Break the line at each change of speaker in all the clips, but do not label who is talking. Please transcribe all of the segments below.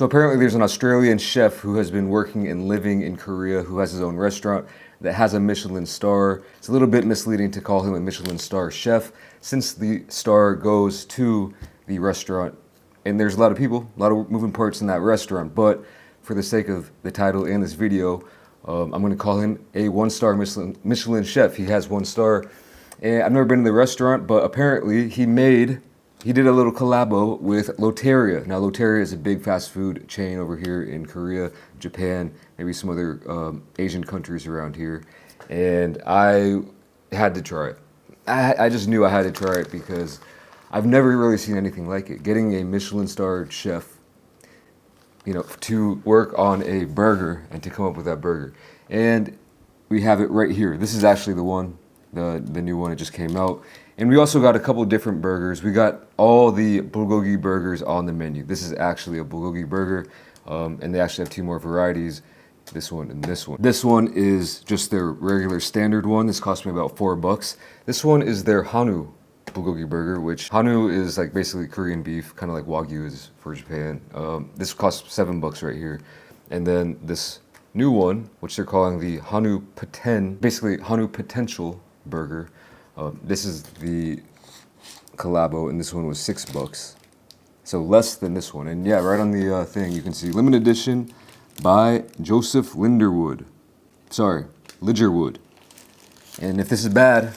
So apparently there's an Australian chef who has been working and living in Korea who has his own restaurant that has a Michelin star. It's a little bit misleading to call him a Michelin star chef since the star goes to the restaurant and there's a lot of people, a lot of moving parts in that restaurant. But for the sake of the title and this video, I'm going to call him a one-star Michelin chef. He has 1 star. And I've never been to the restaurant, but apparently he did a little collabo with Loteria. Now, Loteria is a big fast food chain over here in Korea, Japan, maybe some other Asian countries around here. And I had to try it. I just knew I had to try it because I've never really seen anything like it. Getting a Michelin-starred chef, you know, to work on a burger and to come up with that burger. And we have it right here. This is actually the one, the new one. It just came out. And we also got a couple different burgers. We got all the bulgogi burgers on the menu. This is actually a bulgogi burger, and they actually have 2 more varieties, this one and this one. This one is just their regular standard one. This cost me about $4. This one is their Hanu bulgogi burger, which Hanu is like basically Korean beef, kind of like Wagyu is for Japan. This costs $7 right here. And then this new one, which they're calling the Hanu Poten, basically Hanu Potential burger. This is the collabo, and this one was $6, so less than this one. And yeah, right on the thing you can see limited edition by Joseph Linderwood. Sorry, Lidgerwood. And if this is bad,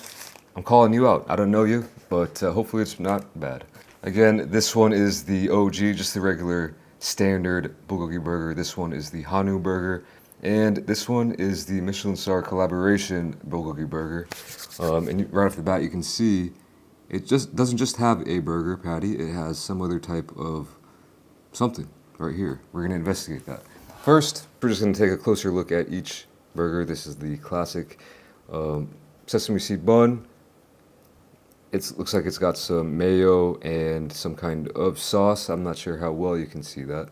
I'm calling you out. I don't know you, but hopefully it's not bad. Again, this one is the OG, just the regular standard bulgogi burger. This one is the Hanu burger. And this one is the Michelin star collaboration bulgogi burger. And right off the bat, you can see it just doesn't just have a burger patty. It has some other type of something right here. We're going to investigate that. First, we're just going to take a closer look at each burger. This is the classic sesame seed bun. It looks like it's got some mayo and some kind of sauce. I'm not sure how well you can see that.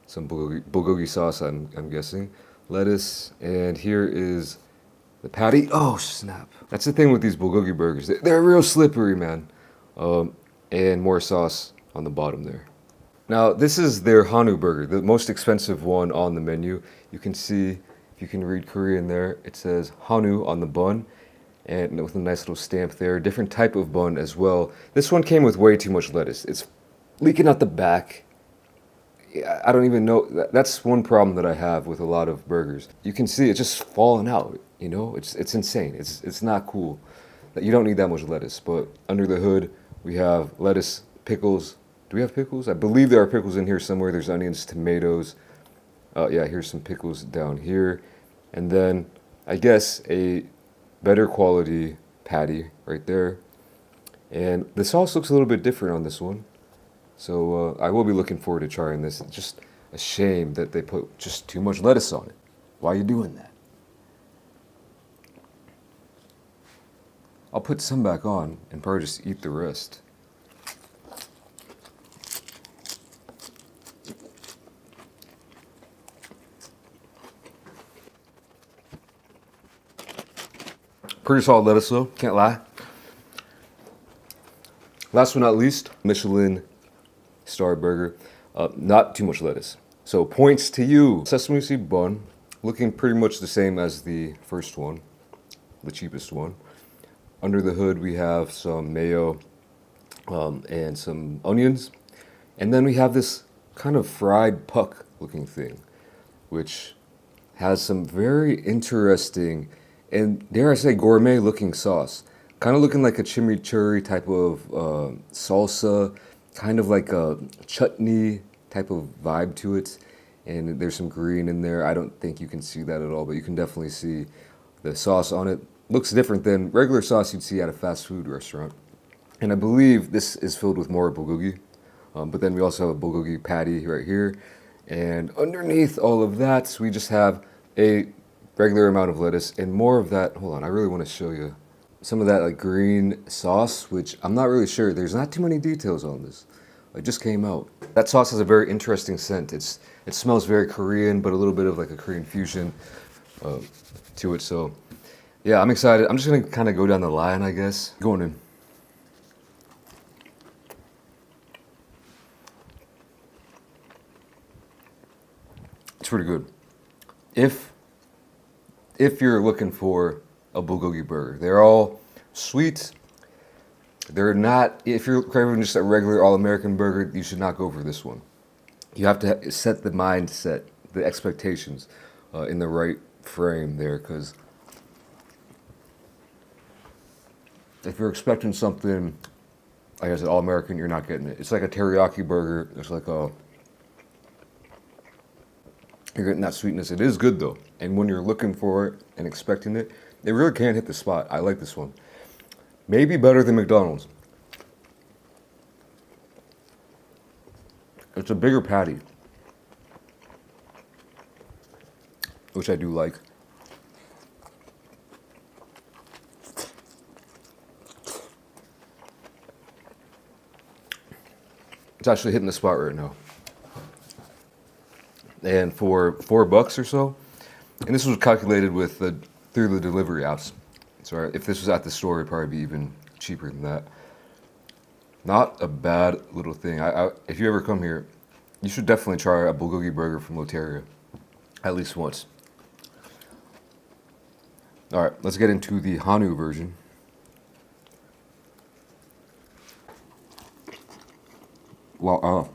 Some bulgogi sauce, I'm guessing. Lettuce, and here is the patty. Oh, snap. That's the thing with these bulgogi burgers. They're real slippery, man. And more sauce on the bottom there. Now, this is their Hanu burger, the most expensive one on the menu. You can see, if you can read Korean there, it says Hanu on the bun, and with a nice little stamp there. Different type of bun as well. This one came with way too much lettuce. It's leaking out the back. I don't even know. That's one problem that I have with a lot of burgers. You can see it's just falling out, you know? It's insane. It's not cool. You don't need that much lettuce, but under the hood, we have lettuce, pickles. Do we have pickles? I believe there are pickles in here somewhere. There's onions, tomatoes. Yeah, here's some pickles down here. And then, I guess, a better quality patty right there. And the sauce looks a little bit different on this one. So I will be looking forward to trying this. It's just a shame that they put just too much lettuce on it. Why are you doing that? I'll put some back on and probably just eat the rest. Pretty solid lettuce though, can't lie. Last but not least, Michelin star burger. Not too much lettuce. So points to you. Sesame seed bun, looking pretty much the same as the first one, the cheapest one. Under the hood we have some mayo and some onions. And then we have this kind of fried puck looking thing, which has some very interesting and, dare I say, gourmet looking sauce. Kind of looking like a chimichurri type of salsa, kind of like a chutney type of vibe to it. And there's some green in there. I don't think you can see that at all, but you can definitely see the sauce on it. Looks different than regular sauce you'd see at a fast food restaurant. And I believe this is filled with more bulgogi. But then we also have a bulgogi patty right here. And underneath all of that, we just have a regular amount of lettuce and more of that. Hold on, I really want to show you some of that like green sauce, which I'm not really sure. There's not too many details on this. It just came out. That sauce has a very interesting scent. It smells very Korean, but a little bit of like a Korean fusion to it. So yeah, I'm excited. I'm just gonna kind of go down the line, I guess. Going in. It's pretty good. If you're looking for a bulgogi burger, they're all sweet. They're not, if you're craving just a regular all-American burger, you should not go for this one. You have to set the mindset, the expectations in the right frame there, because if you're expecting something, like I said, all-American, you're not getting it. It's like a teriyaki burger. It's like a, you're getting that sweetness. It is good though. And when you're looking for it and expecting it, they really can hit the spot. I like this one. Maybe better than McDonald's. It's a bigger patty, which I do like. It's actually hitting the spot right now. And for $4 or so, and this was calculated with through the delivery apps. So if this was at the store, it'd probably be even cheaper than that. Not a bad little thing. If you ever come here, you should definitely try a bulgogi burger from Loteria, at least once. All right, let's get into the Hanu version. Wow,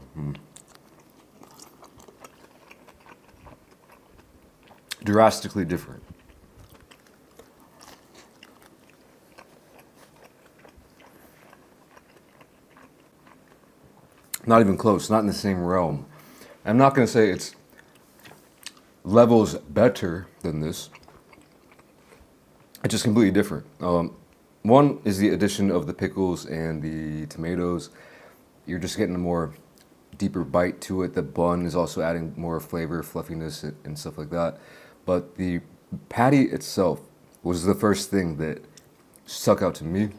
drastically different. Not even close, not in the same realm. I'm not going to say it's levels better than this. It's just completely different. One is the addition of the pickles and the tomatoes. You're just getting a more deeper bite to it. The bun is also adding more flavor, fluffiness, and stuff like that. But the patty itself was the first thing that stuck out to me.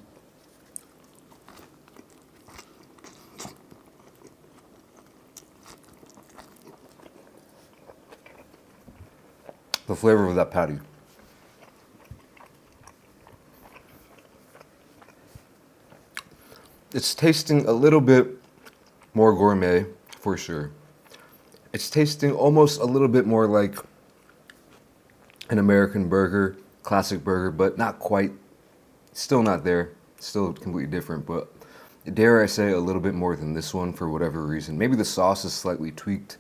The flavor of that patty. It's tasting a little bit more gourmet, for sure. It's tasting almost a little bit more like an American burger, classic burger, but not quite. Still not there. Still completely different, but dare I say a little bit more than this one for whatever reason. Maybe the sauce is slightly tweaked.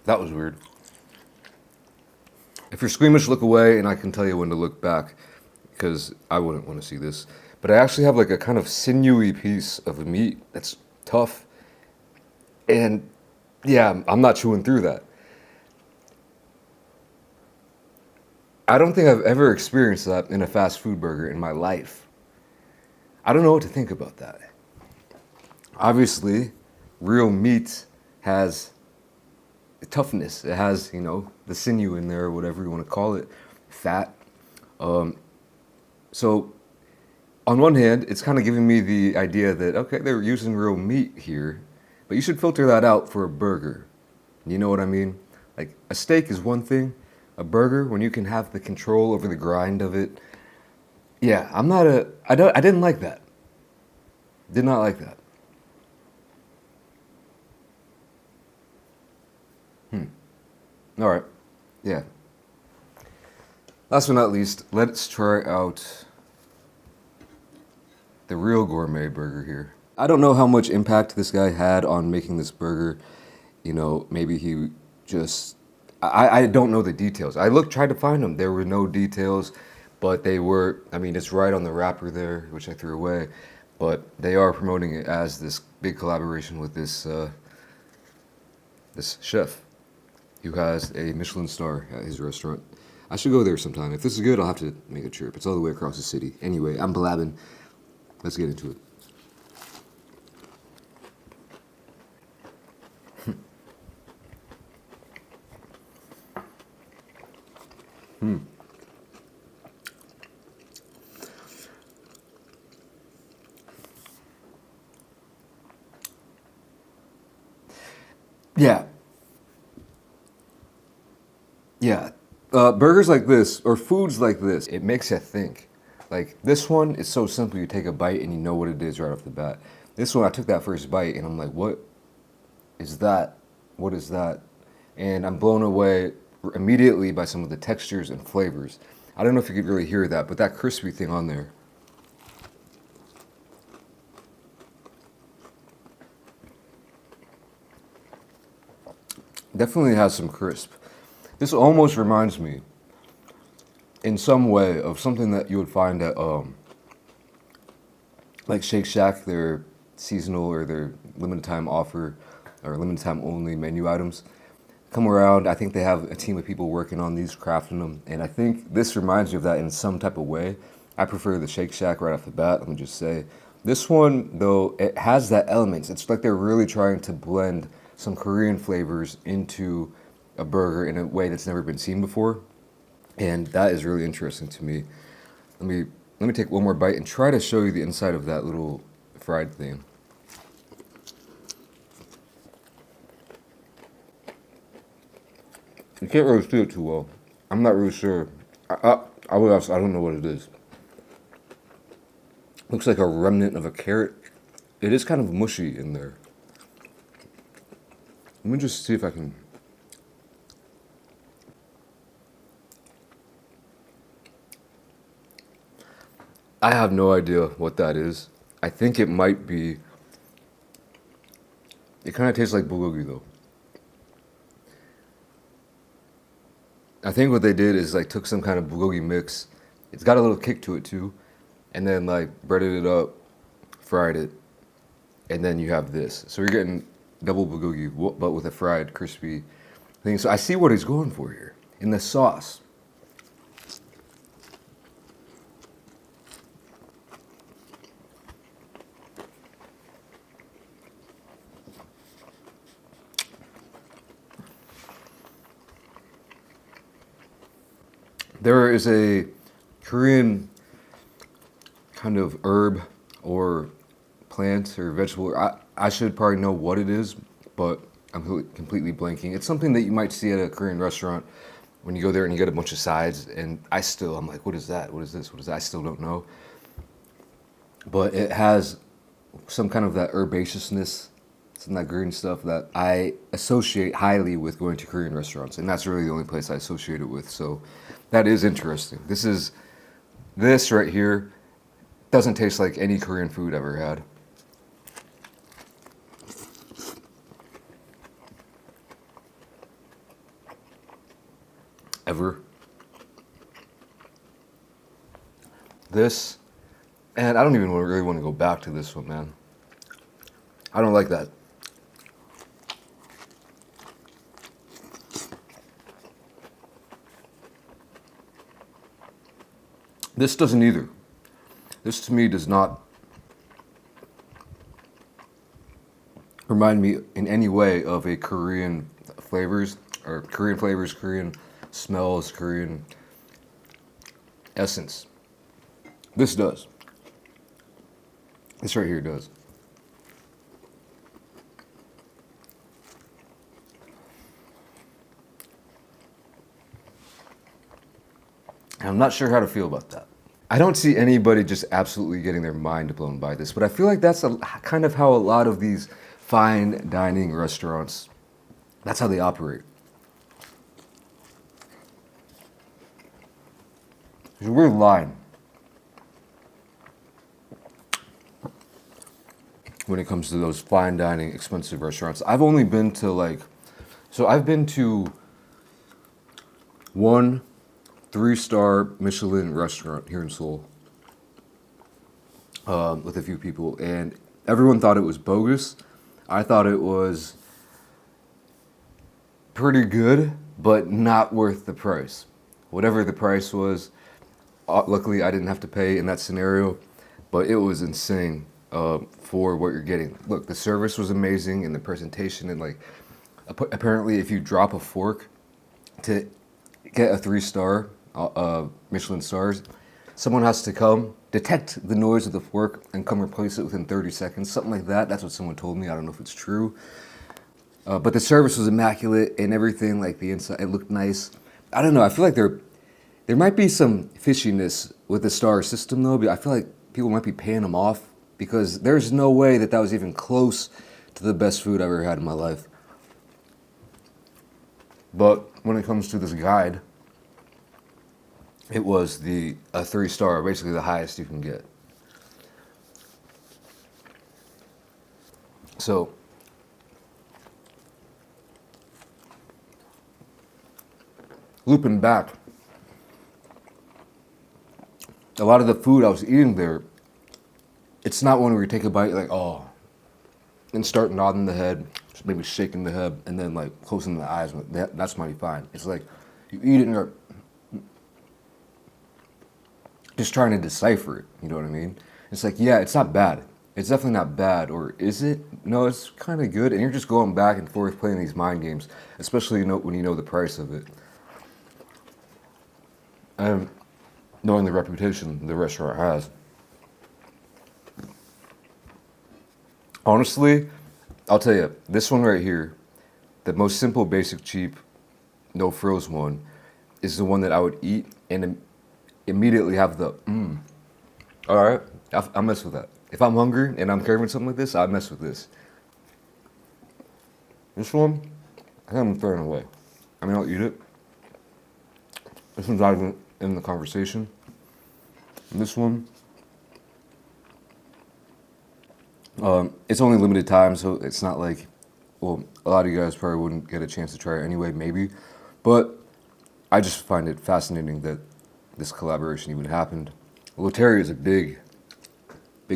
That was weird. If you're squeamish, look away, and I can tell you when to look back, because I wouldn't want to see this. But I actually have like a kind of sinewy piece of meat that's tough. And yeah, I'm not chewing through that. I don't think I've ever experienced that in a fast food burger in my life. I don't know what to think about that. Obviously, real meat has toughness. It has, you know, the sinew in there, or whatever you want to call it, fat. So on one hand, it's kind of giving me the idea that, okay, they're using real meat here, but you should filter that out for a burger. You know what I mean? Like, a steak is one thing. A burger, when you can have the control over the grind of it. Yeah, I didn't like that. Did not like that. All right, yeah. Last but not least, let's try out the real gourmet burger here. I don't know how much impact this guy had on making this burger. You know, maybe he just, I don't know the details. Tried to find them. There were no details, but they were, I mean, it's right on the wrapper there, which I threw away. But they are promoting it as this big collaboration with this this chef who has a Michelin star at his restaurant. I should go there sometime. If this is good, I'll have to make a trip. It's all the way across the city. Anyway, I'm blabbing. Let's get into it. Yeah. Yeah, burgers like this or foods like this, it makes you think. Like this one is so simple. You take a bite and you know what it is right off the bat. This one, I took that first bite and I'm like, what is that? What is that? And I'm blown away immediately by some of the textures and flavors. I don't know if you could really hear that, but that crispy thing on there. Definitely has some crisp. This almost reminds me in some way of something that you would find at like Shake Shack, their seasonal or their limited time offer or limited time only menu items come around. I think they have a team of people working on these, crafting them, and I think this reminds me of that in some type of way. I prefer the Shake Shack right off the bat, let me just say. This one, though, it has that element. It's like they're really trying to blend some Korean flavors into a burger in a way that's never been seen before, and that is really interesting to me. Let me take one more bite and try to show you the inside of that little fried thing. You can't really see it too well. I'm not really sure. I would ask, I don't know what it is. Looks like a remnant of a carrot. It is kind of mushy in there. Let me just see if I can. I have no idea what that is. I think it might be. It kind of tastes like bulgogi though. I think what they did is like took some kind of bulgogi mix. It's got a little kick to it too, and then like breaded it up, fried it, and then you have this. So you're getting double bulgogi, but with a fried, crispy thing. So I see what he's going for here in the sauce. There is a Korean kind of herb or plant or vegetable. I should probably know what it is, but I'm completely blanking. It's something that you might see at a Korean restaurant when you go there and you get a bunch of sides. And I'm like, what is that? What is this? What is that? I still don't know. But it has some kind of that herbaceousness, some of that green stuff that I associate highly with going to Korean restaurants. And that's really the only place I associate it with. So that is interesting. This right here doesn't taste like any Korean food I've ever had. Ever. This, and I don't even really want to go back to this one, man. I don't like that. This doesn't either. This to me does not remind me in any way of a Korean flavors, Korean smells, Korean essence. This does. This right here does. And I'm not sure how to feel about that. I don't see anybody just absolutely getting their mind blown by this, but I feel like that's kind of how a lot of these fine dining restaurants, that's how they operate. There's a weird line when it comes to those fine dining, expensive restaurants. I've only been to I've been to one 3-star Michelin restaurant here in Seoul with a few people, and everyone thought it was bogus. I thought it was pretty good, but not worth the price. Whatever the price was, luckily I didn't have to pay in that scenario, but it was insane for what you're getting. Look, the service was amazing and the presentation, and like apparently if you drop a fork to get a 3-star Michelin stars, someone has to come detect the noise of the fork and come replace it within 30 seconds, something like that. That's what someone told me. I don't know if it's true, but the service was immaculate and everything. Like the inside, it looked nice. I don't know. I feel like there might be some fishiness with the star system though. But I feel like people might be paying them off because there's no way that that was even close to the best food I've ever had in my life. But when it comes to this guide, it was a 3-star, basically the highest you can get. So, looping back, a lot of the food I was eating there, it's not one where you take a bite like, oh, and start nodding the head, just maybe shaking the head, and then like closing the eyes. That's mighty fine. It's like you eat it and you're just trying to decipher it. You know what I mean? It's like, yeah, it's not bad. It's definitely not bad. Or is it? No, it's kind of good. And you're just going back and forth playing these mind games, especially when you know the price of it. And knowing the reputation the restaurant has. Honestly, I'll tell you, this one right here, the most simple, basic, cheap, no frills one, is the one that I would eat and immediately have the all right, I mess with that. If I'm hungry and I'm craving something like this, I mess with this. This one, I think I'm throwing it away. I mean, I'll eat it. This one's not even in the conversation. And this one, it's only limited time, so it's not like, well, a lot of you guys probably wouldn't get a chance to try it anyway, maybe. But I just find it fascinating that this collaboration even happened. Lotteria is a big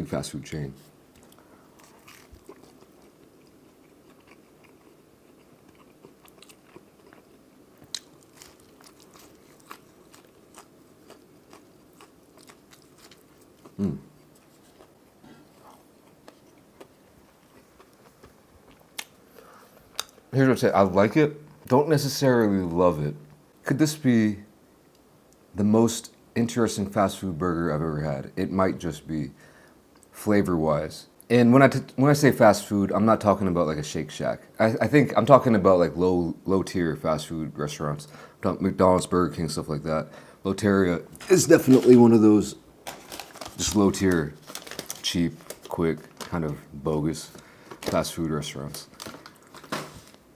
fast food chain. Here's what I'd say. I like it. Don't necessarily love it. Could this be the most interesting fast food burger I've ever had? It might just be, flavor-wise. And when I say fast food, I'm not talking about like a Shake Shack. I think I'm talking about like low tier fast food restaurants. McDonald's, Burger King, stuff like that. Lotteria is definitely one of those just low tier, cheap, quick, kind of bogus fast food restaurants.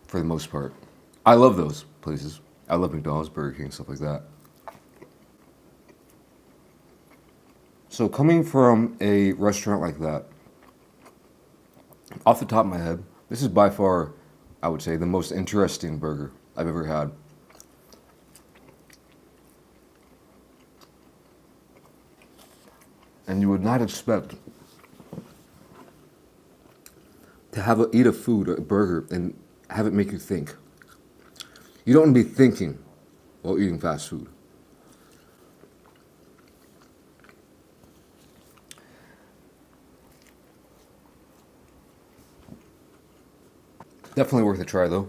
For the most part. I love those places. I love McDonald's, Burger King, stuff like that. So coming from a restaurant like that, off the top of my head, this is by far, I would say, the most interesting burger I've ever had. And you would not expect to eat a burger, and have it make you think. You don't want to be thinking while eating fast food. Definitely worth a try though.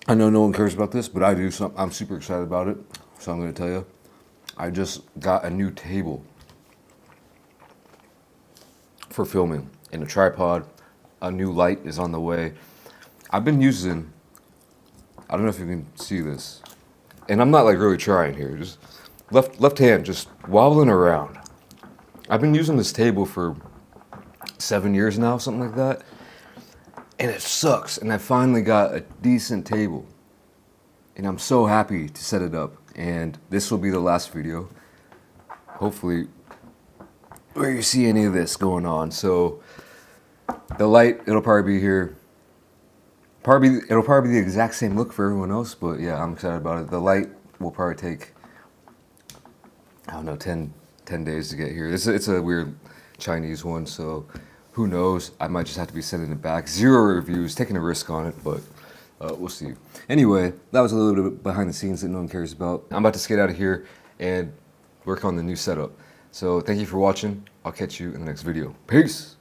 I know no one cares about this, but I do. So I'm super excited about it. So I'm going to tell you, I just got a new table for filming and a tripod. A new light is on the way. I've been using, I don't know if you can see this, and I'm not like really trying here, just left hand just wobbling around. I've been using this table for 7 years now, something like that. And it sucks, and I finally got a decent table. And I'm so happy to set it up. And this will be the last video, hopefully, where you see any of this going on. So the light, it'll probably be here. It'll probably be the exact same look for everyone else, but yeah, I'm excited about it. The light will probably take, I don't know, 10 days to get here. It's a weird Chinese one, so who knows? I might just have to be sending it back. 0 reviews, taking a risk on it, but we'll see. Anyway, that was a little bit behind the scenes that no one cares about. I'm about to skate out of here and work on the new setup. So thank you for watching. I'll catch you in the next video. Peace!